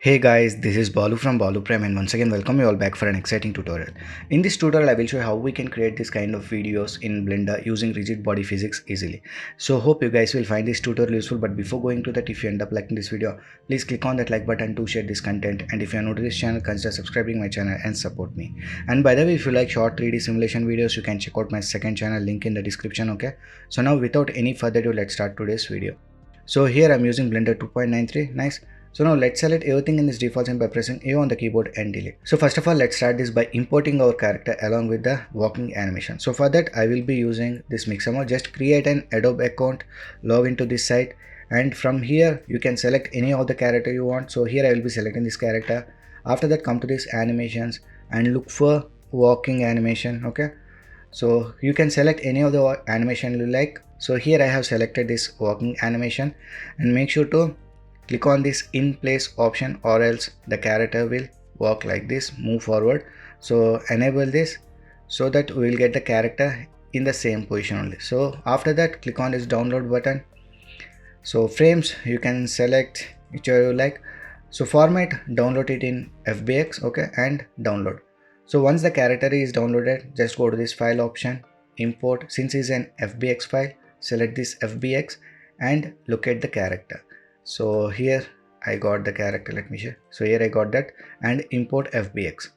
Hey guys, this is Balu from Balu Prime and once again welcome you all back for an exciting tutorial. In this tutorial I will show you how we can create this kind of videos in Blender using rigid body physics easily. So hope you guys will find this tutorial useful, but before going to that, if you end up liking this video, please click on that like button to share this content, and if you are new to this channel, consider subscribing my channel and support me. And by the way, if you like short 3D simulation videos, you can check out my second channel, link in the description. Okay, so now without any further ado, let's start today's video. So here I'm using Blender 2.93. Nice. So now let's select everything in this default scene by pressing A on the keyboard and delete. So first of all, let's start this by importing our character along with the walking animation. So for that, I will be using this Mixamo. Just create an Adobe account, log into this site, and from here you can select any of the character you want. So here I will be selecting this character. After that, come to this animations and look for walking animation. Okay. So you can select any of the animation you like. So here I have selected this walking animation, and make sure to click on this in place option or else the character will walk like this, move forward. So enable this so that we will get the character in the same position only. So after that, click on this download button. So frames you can select whichever you like. So format, download it in FBX, okay, and download. So once the character is downloaded, just go to this file option, import. Since it's an FBX file, select this FBX and locate the character. So here I got the character, let me show. So here I got that, and import FBX.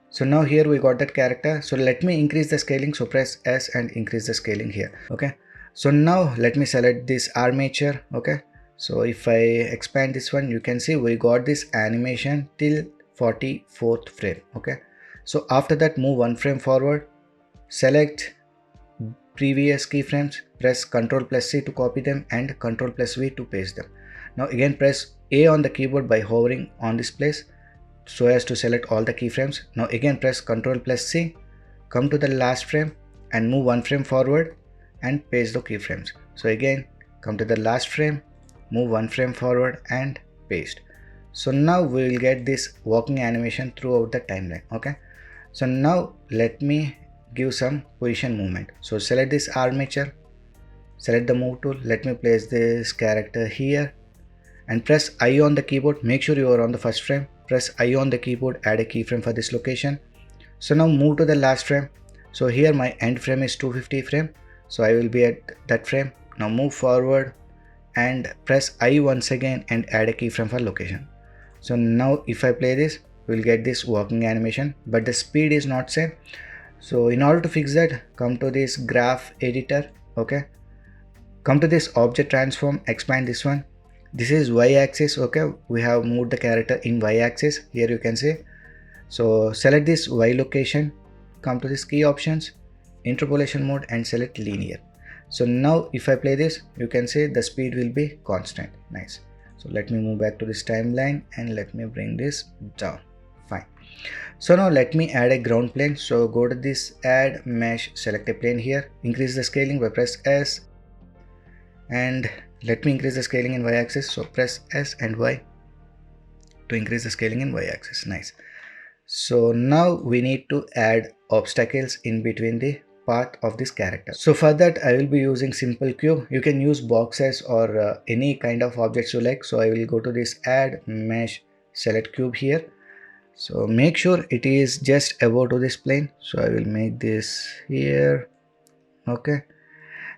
So now here we got that character. So let me increase the scaling. So press S and increase the scaling here. Okay. So now let me select this armature. Okay. So if I expand this one, you can see we got this animation till 44th frame. Okay. So after that, move one frame forward, select previous keyframes, press Ctrl+C to copy them and Ctrl+V to paste them. Now again press A on the keyboard by hovering on this place so as to select all the keyframes. Now again press Ctrl+C, come to the last frame and move one frame forward and paste the keyframes. So again come to the last frame, move one frame forward and paste. So now we will get this walking animation throughout the timeline. Okay. So now let me give some position movement. So select this armature, select the move tool. Let me place this character here and press I on the keyboard. Make sure you are on the first frame. Press I on the keyboard, add a keyframe for this location. So now move to the last frame. So here my end frame is 250 frame. So I will be at that frame. Now move forward and press I once again and add a keyframe for location. So now if I play this, we'll get this walking animation, but the speed is not same. So in order to fix that, come to this graph editor. Okay. Come to this object transform, expand this one. This is y-axis. Okay, we have moved the character in y-axis. Here you can see. So select this y location, come to this key options, interpolation mode and select linear. So now if I play this, you can see the speed will be constant. Nice. So let me move back to this timeline and let me bring this down. Fine. So now let me add a ground plane. So go to this add mesh, select a plane here, increase the scaling by press S, and let me increase the scaling in y-axis. So press S and Y to increase the scaling in y-axis. Nice. So now we need to add obstacles in between the path of this character. So for that I will be using simple cube. You can use boxes or any kind of objects you like. So I will go to this add mesh, select cube here. So make sure it is just above to this plane. So I will make this here. Okay.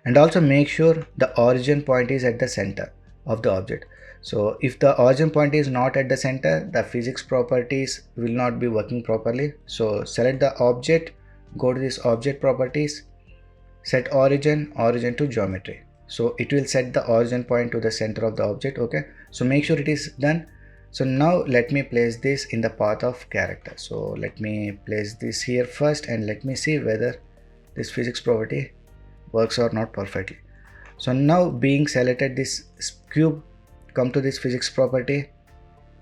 And also make sure the origin point is at the center of the object. So if the origin point is not at the center, the physics properties will not be working properly. So select the object, go to this object properties, set origin to geometry. So it will set the origin point to the center of the object. Okay. So make sure it is done. So now let me place this in the path of character. So let me place this here first and let me see whether this physics property works or not perfectly. So now being selected this cube, come to this physics property,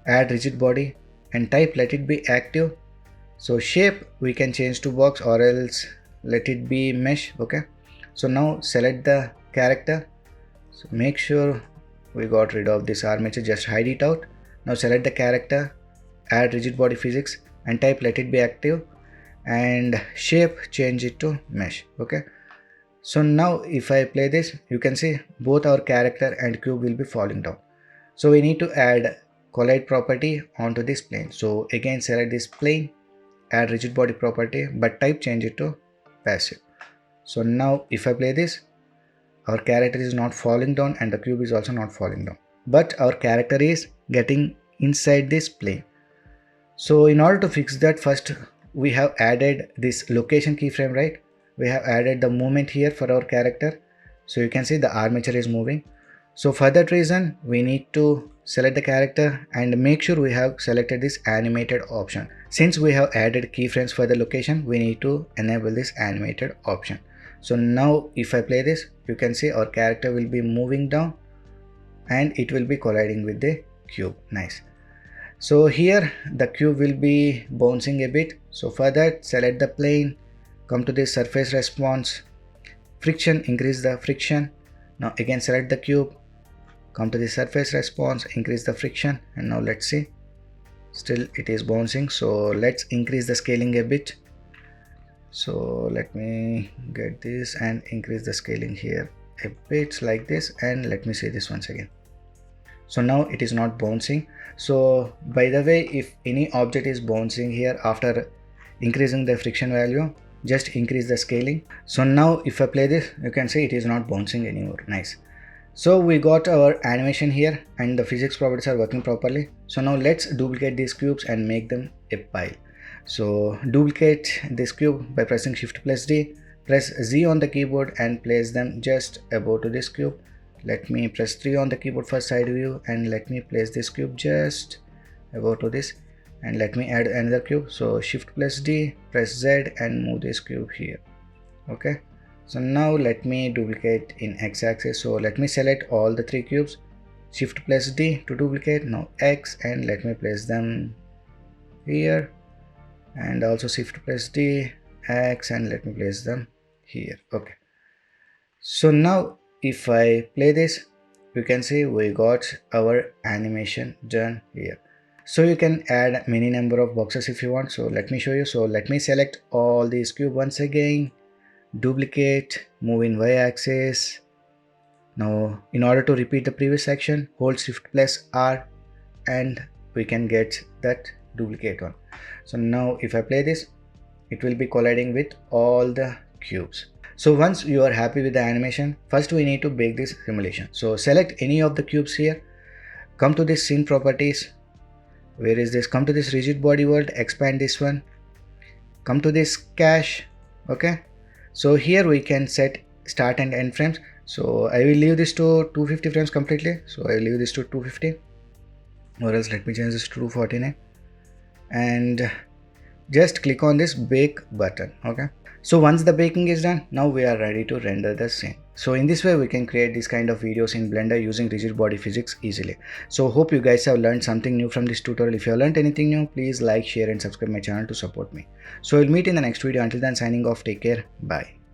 add rigid body and type let it be active. So shape we can change to box or else let it be mesh. Okay. So now select the character. So make sure we got rid of this armature, just hide it out. Now select the character, add rigid body physics and type let it be active, and shape change it to mesh. Okay. So now if I play this, you can see both our character and cube will be falling down. So we need to add collide property onto this plane. So again select this plane, add rigid body property, but type change it to passive. So now if I play this, our character is not falling down and the cube is also not falling down, but our character is getting inside this plane. So in order to fix that, first we have added this location keyframe, right? We have added the movement here for our character. So you can see the armature is moving. So for that reason, we need to select the character and make sure we have selected this animated option. Since we have added keyframes for the location, we need to enable this animated option. So now if I play this, you can see our character will be moving down and it will be colliding with the cube. Nice. So here the cube will be bouncing a bit. So for that, select the plane, come to this surface response, friction, increase the friction. Now again select the cube, come to the surface response, increase the friction, and now let's see, still it is bouncing. So let's increase the scaling a bit. So let me get this and increase the scaling here a bit like this, and let me see this once again. So now it is not bouncing. So by the way, if any object is bouncing here after increasing the friction value, just increase the scaling. So now if I play this, you can see it is not bouncing anymore. Nice. So we got our animation here and the physics properties are working properly. So now let's duplicate these cubes and make them a pile. So duplicate this cube by pressing Shift plus D, press Z on the keyboard and place them just above to this cube. Let me press 3 on the keyboard for side view and let me place this cube just above to this, and let me add another cube. So Shift plus D, press Z and move this cube here. Okay. So now let me duplicate in X-axis. So let me select all the 3 cubes, Shift plus D to duplicate, now X, and let me place them here, and also Shift plus D, X, and let me place them here. Okay. So now if I play this, you can see we got our animation done here. So you can add many number of boxes if you want. So let me show you. So let me select all these cubes once again, duplicate, move in Y-axis. Now in order to repeat the previous section, hold Shift plus R and we can get that duplicate one. So now if I play this, it will be colliding with all the cubes. So once you are happy with the animation, first we need to bake this simulation. So select any of the cubes here, come to this scene properties. Where is this? Come to this rigid body world, expand this one, come to this cache. Okay. So here we can set start and end frames. So I will leave this to 250 frames completely. So I will leave this to 250, or else let me change this to 249 and just click on this bake button. Okay. So once the baking is done, now we are ready to render the scene. So in this way we can create this kind of videos in Blender using rigid body physics easily. So hope you guys have learned something new from this tutorial. If you have learned anything new, please like, share and subscribe my channel to support me. So we'll meet in the next video. Until then, signing off. Take care. Bye.